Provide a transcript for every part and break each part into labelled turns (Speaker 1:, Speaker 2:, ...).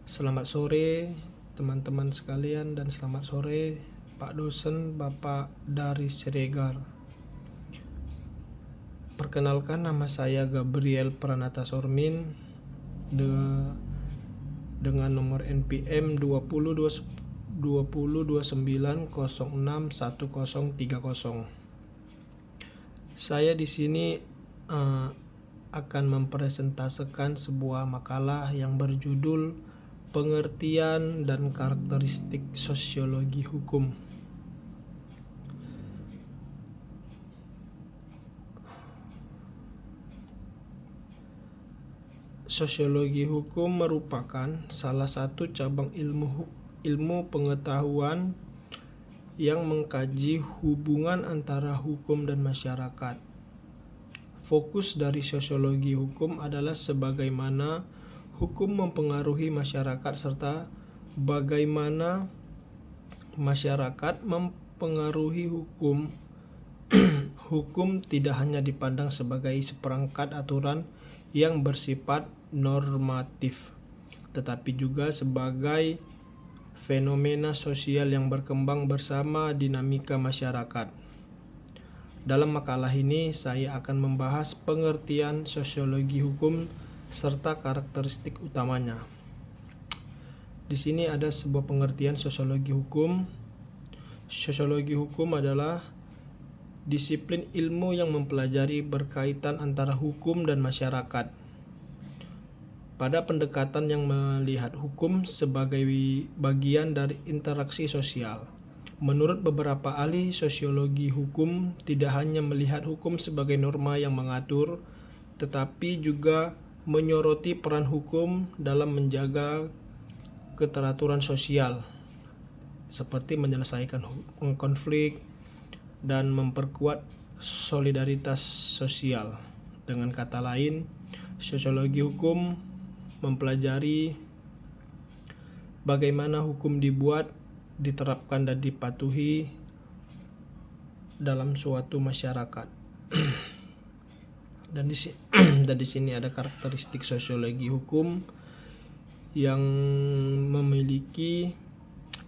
Speaker 1: Selamat sore teman-teman sekalian dan selamat sore Pak dosen Bapak dari Siregar. Perkenalkan, nama saya Gabriel Pranata Sormin dengan nomor NPM 2029061030. Saya di sini akan mempresentasikan sebuah makalah yang berjudul Pengertian dan Karakteristik Sosiologi Hukum. Sosiologi hukum merupakan salah satu cabang ilmu pengetahuan yang mengkaji hubungan antara hukum dan masyarakat. Fokus dari sosiologi hukum adalah sebagaimana hukum mempengaruhi masyarakat serta bagaimana masyarakat mempengaruhi hukum. Hukum tidak hanya dipandang sebagai seperangkat aturan yang bersifat normatif, tetapi juga sebagai fenomena sosial yang berkembang bersama dinamika masyarakat. Dalam makalah ini, saya akan membahas pengertian sosiologi hukum serta karakteristik utamanya. Di sini ada sebuah pengertian sosiologi hukum. Sosiologi hukum adalah disiplin ilmu yang mempelajari berkaitan antara hukum dan masyarakat. Pada pendekatan yang melihat hukum sebagai bagian dari interaksi sosial. Menurut beberapa ahli sosiologi hukum, tidak hanya melihat hukum sebagai norma yang mengatur, tetapi juga menyoroti peran hukum dalam menjaga keteraturan sosial, seperti menyelesaikan konflik dan memperkuat solidaritas sosial. Dengan kata lain, sosiologi hukum mempelajari bagaimana hukum dibuat, diterapkan dan dipatuhi dalam suatu masyarakat. Dan di sini ada karakteristik sosiologi hukum yang memiliki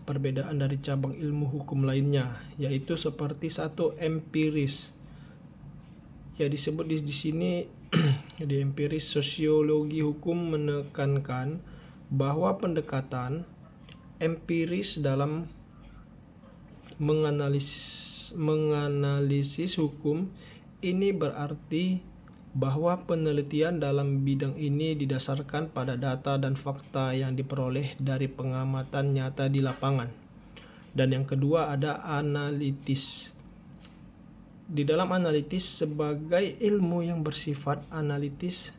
Speaker 1: perbedaan dari cabang ilmu hukum lainnya, yaitu seperti satu, empiris. Ya, disebut di sini di empiris, sosiologi hukum menekankan bahwa pendekatan empiris dalam menganalisis hukum ini berarti bahwa penelitian dalam bidang ini didasarkan pada data dan fakta yang diperoleh dari pengamatan nyata di lapangan. Dan yang kedua ada analitis. Di dalam analitis, sebagai ilmu yang bersifat analitis,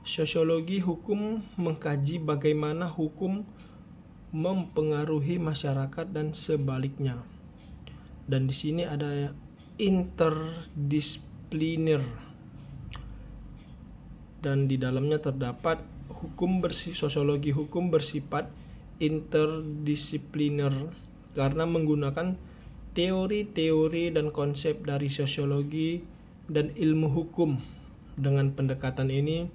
Speaker 1: sosiologi hukum mengkaji bagaimana hukum mempengaruhi masyarakat dan sebaliknya. Dan di sini ada interdisipliner. Dan di dalamnya terdapat sosiologi hukum bersifat interdisipliner karena menggunakan teori-teori dan konsep dari sosiologi dan ilmu hukum. Dengan pendekatan ini,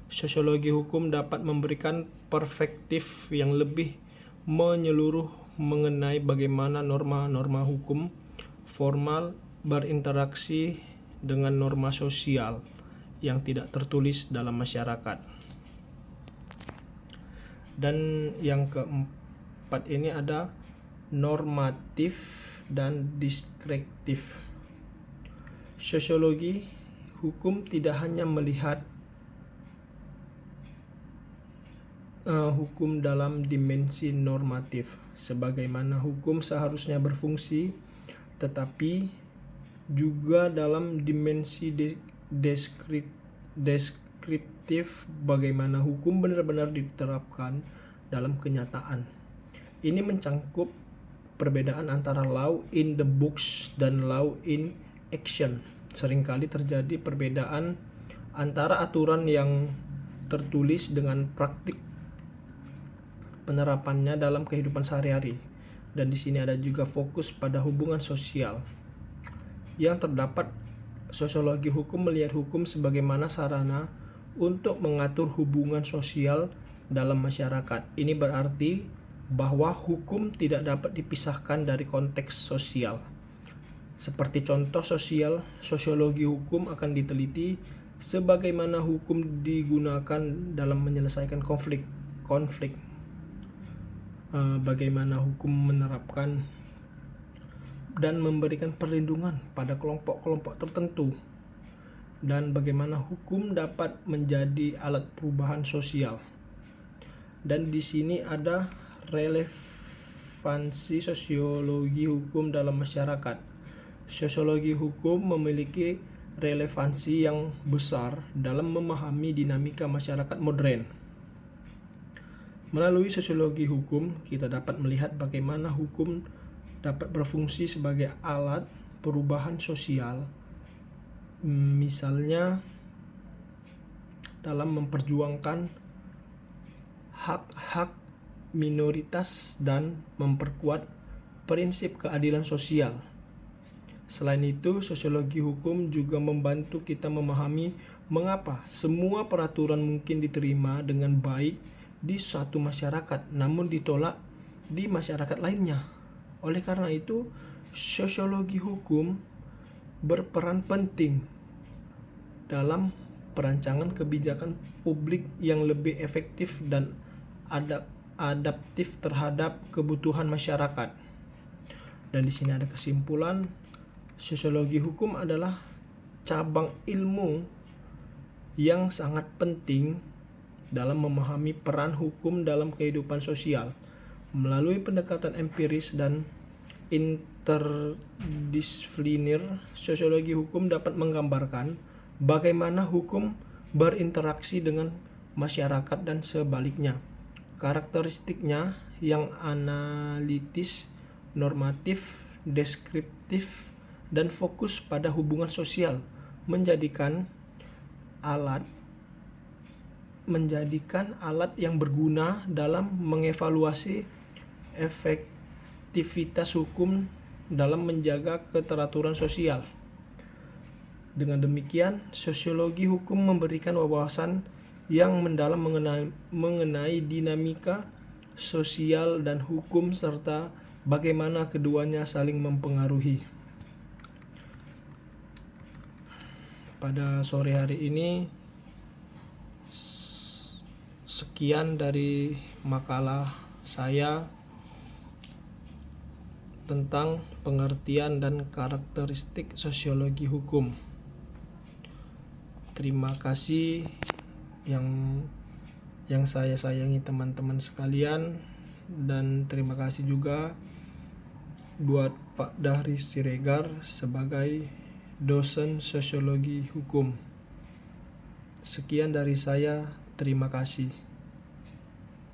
Speaker 1: sosiologi hukum dapat memberikan perspektif yang lebih menyeluruh mengenai bagaimana norma-norma hukum formal berinteraksi dengan norma sosial yang tidak tertulis dalam masyarakat. Dan yang keempat ini ada normatif dan deskriptif. Sosiologi hukum tidak hanya melihat hukum dalam dimensi normatif, sebagaimana hukum seharusnya berfungsi, tetapi juga dalam dimensi deskriptif, bagaimana hukum benar-benar diterapkan dalam kenyataan. Ini mencangkup perbedaan antara law in the books dan law in action. Seringkali terjadi perbedaan antara aturan yang tertulis dengan praktik penerapannya dalam kehidupan sehari-hari. Dan di sini ada juga fokus pada hubungan sosial. Yang terdapat, sosiologi hukum melihat hukum sebagaimana sarana untuk mengatur hubungan sosial dalam masyarakat. Ini berarti bahwa hukum tidak dapat dipisahkan dari konteks sosial. Seperti contoh sosiologi hukum akan diteliti sebagaimana hukum digunakan dalam menyelesaikan konflik, bagaimana hukum menerapkan dan memberikan perlindungan pada kelompok-kelompok tertentu, dan bagaimana hukum dapat menjadi alat perubahan sosial. Dan di sini ada relevansi sosiologi hukum dalam masyarakat. Sosiologi hukum memiliki relevansi yang besar dalam memahami dinamika masyarakat modern. Melalui sosiologi hukum, kita dapat melihat bagaimana hukum dapat berfungsi sebagai alat perubahan sosial, misalnya dalam memperjuangkan hak-hak minoritas dan memperkuat prinsip keadilan sosial. Selain itu, sosiologi hukum juga membantu kita memahami mengapa semua peraturan mungkin diterima dengan baik di suatu masyarakat, namun ditolak di masyarakat lainnya. Oleh karena itu, sosiologi hukum berperan penting dalam perancangan kebijakan publik yang lebih efektif dan adaptif terhadap kebutuhan masyarakat. Dan di sini ada kesimpulan, sosiologi hukum adalah cabang ilmu yang sangat penting dalam memahami peran hukum dalam kehidupan sosial. Melalui pendekatan empiris dan interdisipliner, sosiologi hukum dapat menggambarkan bagaimana hukum berinteraksi dengan masyarakat dan sebaliknya. Karakteristiknya yang analitis, normatif, deskriptif, dan fokus pada hubungan sosial menjadikan alat yang berguna dalam mengevaluasi efektivitas hukum dalam menjaga keteraturan sosial. Dengan demikian, sosiologi hukum memberikan wawasan yang mendalam mengenai dinamika sosial dan hukum serta bagaimana keduanya saling mempengaruhi. Pada sore hari ini, sekian dari makalah saya tentang pengertian dan karakteristik sosiologi hukum. Terima kasih yang saya sayangi teman-teman sekalian, dan terima kasih juga buat Pak Dahri Siregar sebagai dosen sosiologi hukum. Sekian dari saya, terima kasih.